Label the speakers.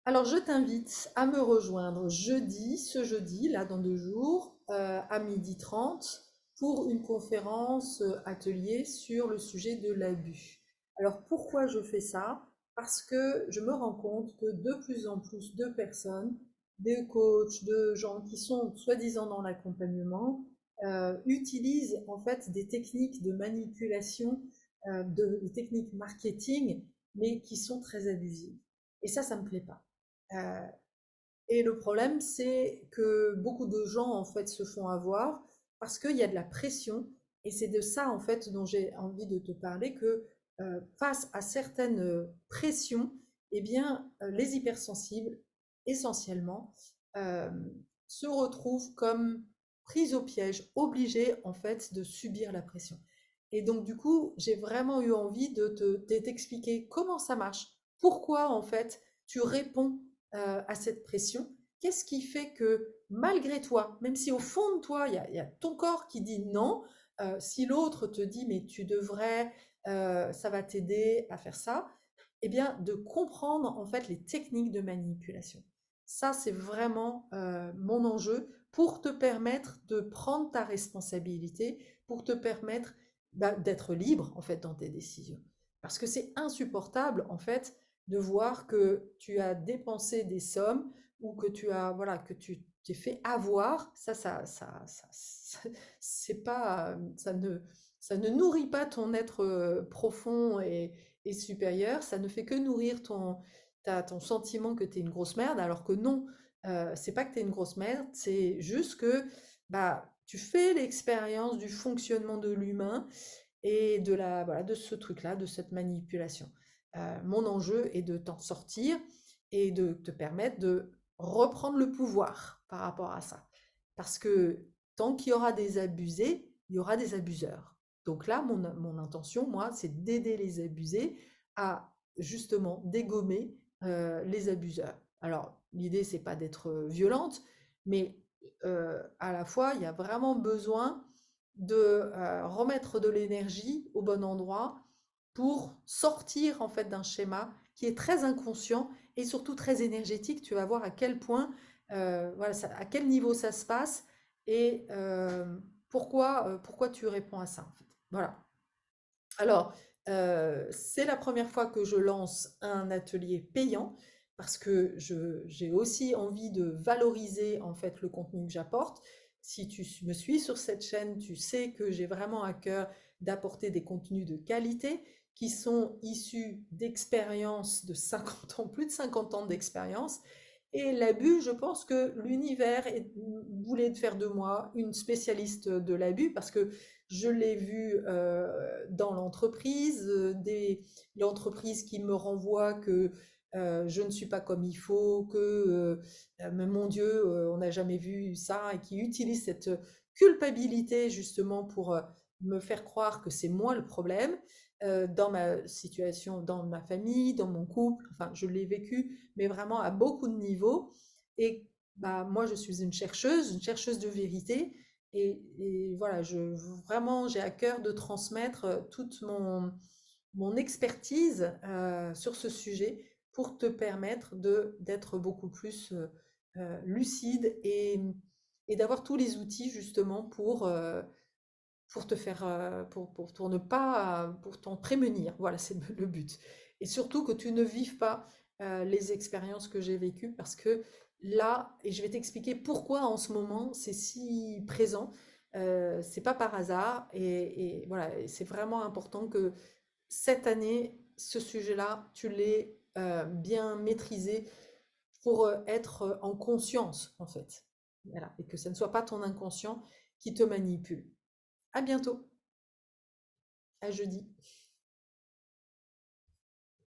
Speaker 1: Alors, je t'invite à me rejoindre ce jeudi, là dans 2 jours, à 12h30, pour une conférence atelier sur le sujet de l'abus. Alors, pourquoi je fais ça? Parce que je me rends compte que de plus en plus de personnes, des coachs, de gens qui sont soi-disant dans l'accompagnement, utilisent en fait des techniques de manipulation, des techniques marketing, mais qui sont très abusives. Et ça me plaît pas. Euh, et le problème, c'est que beaucoup de gens, en fait, se font avoir parce qu'il y a de la pression. Et c'est de ça, en fait, dont j'ai envie de te parler, que face à certaines pressions, eh bien, les hypersensibles, essentiellement, euh, se retrouvent comme pris au piège, obligés, en fait, de subir la pression. Et donc, du coup, j'ai vraiment eu envie de t'expliquer comment ça marche, pourquoi, en fait, tu réponds à cette pression. Qu'est-ce qui fait que malgré toi, même si au fond de toi, il y a ton corps qui dit non, si l'autre te dit mais tu devrais, ça va t'aider à faire ça, eh bien de comprendre en fait les techniques de manipulation. Ça, c'est vraiment mon enjeu pour te permettre de prendre ta responsabilité, pour te permettre d'être libre en fait dans tes décisions. Parce que c'est insupportable en fait de voir que tu as dépensé des sommes ou que tu as voilà que tu t'es fait avoir. C'est pas ça ne nourrit pas ton être profond et supérieur. Ça ne fait que nourrir ton sentiment que tu es une grosse merde, alors que non, c'est pas que tu es une grosse merde, c'est juste que bah tu fais l'expérience du fonctionnement de l'humain et voilà, de ce truc-là, de cette manipulation. Mon enjeu est de t'en sortir et de te permettre de reprendre le pouvoir par rapport à ça. Parce que tant qu'il y aura des abusés, il y aura des abuseurs. Donc là, mon intention, moi, c'est d'aider les abusés à justement dégommer les abuseurs. Alors, l'idée, c'est pas d'être violente, mais à la fois, il y a vraiment besoin de remettre de l'énergie au bon endroit pour sortir en fait d'un schéma qui est très inconscient et surtout très énergétique. Tu vas voir à quel point, voilà, à quel niveau ça se passe et pourquoi tu réponds à ça en fait. Voilà. Alors, c'est la première fois que je lance un atelier payant parce que j'ai aussi envie de valoriser en fait le contenu que j'apporte. Si tu me suis sur cette chaîne, tu sais que j'ai vraiment à cœur d'apporter des contenus de qualité qui sont issus d'expériences de 50 ans, plus de 50 ans d'expérience. Et l'abus, je pense que l'univers voulait faire de moi une spécialiste de l'abus parce que je l'ai vu dans l'entreprise, l'entreprise qui me renvoie que je ne suis pas comme il faut, que mais mon Dieu, on n'a jamais vu ça, et qui utilise cette culpabilité justement pour me faire croire que c'est moi le problème dans ma situation, dans ma famille, dans mon couple. Enfin, je l'ai vécu, mais vraiment à beaucoup de niveaux. Et bah, moi, je suis une chercheuse de vérité. Et voilà, vraiment, j'ai à cœur de transmettre toute mon expertise sur ce sujet pour te permettre d'être beaucoup plus lucide et d'avoir tous les outils justement pour te faire, pour ne pas, pour t'en prémunir. Voilà, c'est le but. Et surtout que tu ne vives pas les expériences que j'ai vécues parce que là, et je vais t'expliquer pourquoi en ce moment c'est si présent, c'est pas par hasard et voilà, c'est vraiment important que cette année, ce sujet-là, tu l'aies bien maîtrisé pour être en conscience en fait. Voilà, et que ce ne soit pas ton inconscient qui te manipule. À bientôt, à jeudi.